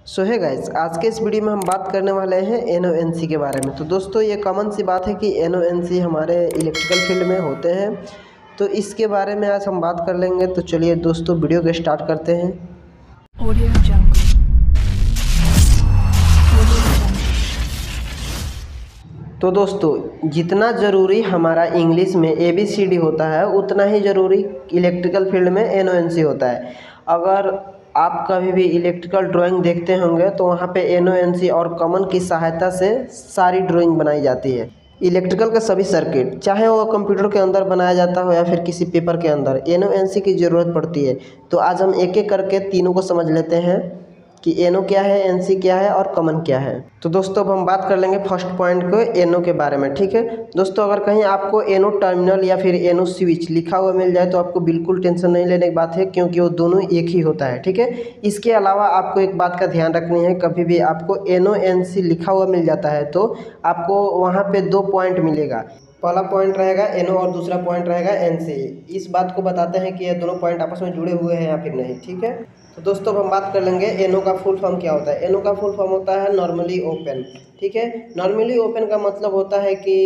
सो है गाइस, आज के इस वीडियो में हम बात करने वाले हैं NONC के बारे में। तो दोस्तों ये कॉमन सी बात है कि NONC हमारे इलेक्ट्रिकल फील्ड में होते हैं, तो इसके बारे में आज हम बात कर लेंगे। तो चलिए दोस्तों वीडियो को स्टार्ट करते हैं। तो दोस्तों जितना ज़रूरी हमारा इंग्लिश में ABCD होता है उतना ही ज़रूरी इलेक्ट्रिकल फील्ड में NONC होता है। अगर आप कभी भी इलेक्ट्रिकल ड्राइंग देखते होंगे तो वहाँ पे NONC और कॉमन की सहायता से सारी ड्राइंग बनाई जाती है। इलेक्ट्रिकल का सभी सर्किट, चाहे वो कंप्यूटर के अंदर बनाया जाता हो या फिर किसी पेपर के अंदर, NONC की ज़रूरत पड़ती है। तो आज हम एक एक करके तीनों को समझ लेते हैं कि NO क्या है, NC क्या है और कॉमन क्या है। तो दोस्तों अब हम बात कर लेंगे फर्स्ट पॉइंट को NO के बारे में, ठीक है दोस्तों। अगर कहीं आपको NO टर्मिनल या फिर NO स्विच लिखा हुआ मिल जाए तो आपको बिल्कुल टेंशन नहीं लेने की बात है, क्योंकि वो दोनों एक ही होता है, ठीक है। इसके अलावा आपको एक बात का ध्यान रखनी है, कभी भी आपको NONC लिखा हुआ मिल जाता है तो आपको वहाँ पर 2 पॉइंट मिलेगा। पहला पॉइंट रहेगा NO और दूसरा पॉइंट रहेगा NC। इस बात को बताते हैं कि ये दोनों पॉइंट आपस में जुड़े हुए हैं या फिर नहीं, ठीक है। तो दोस्तों अब हम बात कर लेंगे NO का फुल फॉर्म क्या होता है। NO का फुल फॉर्म होता है नॉर्मली ओपन, ठीक है। नॉर्मली ओपन का मतलब होता है कि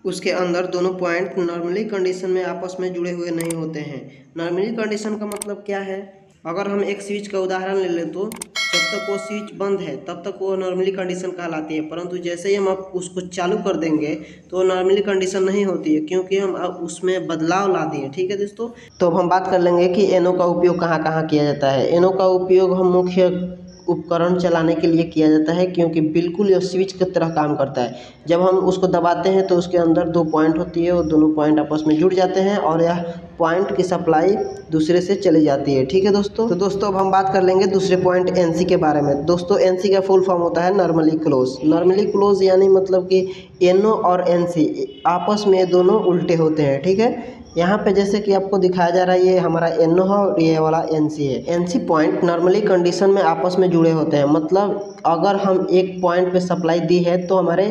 उसके अंदर दोनों पॉइंट नॉर्मली कंडीशन में आपस में जुड़े हुए नहीं होते हैं। नॉर्मली कंडीशन का मतलब क्या है, अगर हम एक स्विच का उदाहरण ले लें तो जब तक वो स्विच बंद है तब तक वो नॉर्मली कंडीशन कहलाती है, परंतु जैसे ही हम आप उसको चालू कर देंगे तो वो नॉर्मली कंडीशन नहीं होती है, क्योंकि हम अब उसमें बदलाव ला दिए, ठीक है दोस्तों। तो अब हम बात कर लेंगे कि NO का उपयोग कहाँ कहाँ किया जाता है। NO का उपयोग हम मुख्य उपकरण चलाने के लिए किया जाता है, क्योंकि बिल्कुल यह स्विच की तरह काम करता है। जब हम उसको दबाते हैं तो उसके अंदर 2 पॉइंट होती है, वो दोनों पॉइंट आपस में जुड़ जाते हैं और यह पॉइंट की सप्लाई दूसरे से चली जाती है, ठीक है दोस्तों। तो दोस्तों अब हम बात कर लेंगे दूसरे पॉइंट NC के बारे में। दोस्तों NC का फुल फॉर्म होता है नॉर्मली क्लोज। नॉर्मली क्लोज यानी मतलब कि NO और NC आपस में दोनों उल्टे होते हैं, ठीक है। यहाँ पे जैसे कि आपको दिखाया जा रहा है, ये हमारा NO है और ये वाला NC है। NC पॉइंट नॉर्मली कंडीशन में आपस में जुड़े होते हैं, मतलब अगर हम एक पॉइंट पे सप्लाई दी है तो हमारे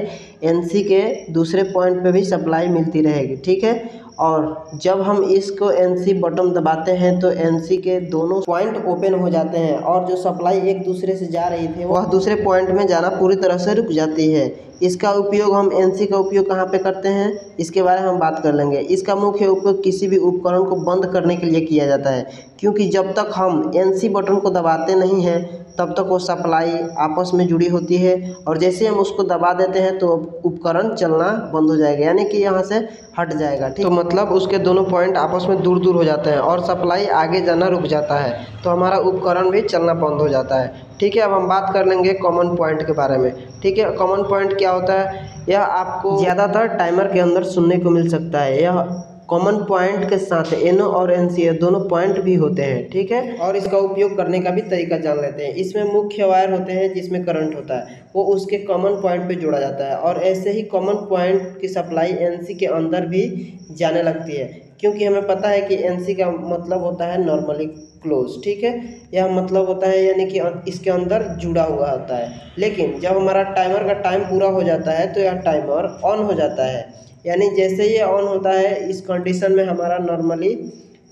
NC के दूसरे पॉइंट पे भी सप्लाई मिलती रहेगी, ठीक है। और जब हम इसको NC बटन दबाते हैं तो NC के दोनों पॉइंट ओपन हो जाते हैं और जो सप्लाई एक दूसरे से जा रही थी वह दूसरे पॉइंट में जाना पूरी तरह से रुक जाती है। इसका उपयोग हम NC का उपयोग कहाँ पे करते हैं, इसके बारे में हम बात कर लेंगे। इसका मुख्य उपयोग किसी भी उपकरण को बंद करने के लिए किया जाता है, क्योंकि जब तक हम NC बटन को दबाते नहीं हैं तब तक वो सप्लाई आपस में जुड़ी होती है, और जैसे हम उसको दबा देते हैं तो उपकरण चलना बंद हो जाएगा, यानी कि यहाँ से हट जाएगा, ठीक। तो मतलब उसके दोनों पॉइंट आपस में दूर दूर हो जाते हैं और सप्लाई आगे जाना रुक जाता है, तो हमारा उपकरण भी चलना बंद हो जाता है, ठीक है। अब हम बात कर लेंगे कॉमन पॉइंट के बारे में, ठीक है। कॉमन पॉइंट क्या होता है, यह आपको ज़्यादातर टाइमर के अंदर सुनने को मिल सकता है। यह कॉमन पॉइंट के साथ NO और NC दोनों पॉइंट भी होते हैं, ठीक है। और इसका उपयोग करने का भी तरीका जान लेते हैं। इसमें मुख्य वायर होते हैं जिसमें करंट होता है, वो उसके कॉमन पॉइंट पे जोड़ा जाता है, और ऐसे ही कॉमन पॉइंट की सप्लाई NC के अंदर भी जाने लगती है, क्योंकि हमें पता है कि NC का मतलब होता है नॉर्मली क्लोज, ठीक है। यह मतलब होता है यानी कि इसके अंदर जुड़ा हुआ होता है। लेकिन जब हमारा टाइमर का टाइम पूरा हो जाता है तो यह टाइमर ऑन हो जाता है, यानी जैसे ये ऑन होता है इस कंडीशन में हमारा नॉर्मली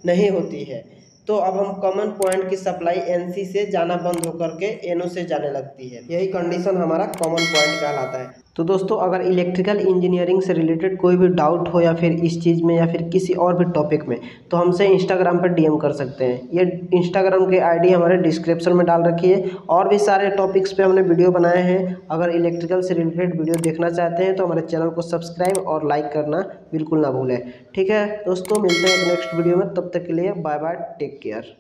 नहीं होती है। तो अब हम कॉमन पॉइंट की सप्लाई NC से जाना बंद होकर के NO से जाने लगती है, यही कंडीशन हमारा कॉमन पॉइंट कहलाता है। तो दोस्तों अगर इलेक्ट्रिकल इंजीनियरिंग से रिलेटेड कोई भी डाउट हो या फिर इस चीज़ में या फिर किसी और भी टॉपिक में, तो हमसे इंस्टाग्राम पर DM कर सकते हैं। ये इंस्टाग्राम की ID हमारे डिस्क्रिप्शन में डाल रखी है, और भी सारे टॉपिक्स पे हमने वीडियो बनाए हैं। अगर इलेक्ट्रिकल से रिलेटेड वीडियो देखना चाहते हैं तो हमारे चैनल को सब्सक्राइब और लाइक करना बिल्कुल ना भूलें, ठीक है दोस्तों। मिलते हैं नेक्स्ट वीडियो में, तब तक के लिए बाय बाय, टेक केयर।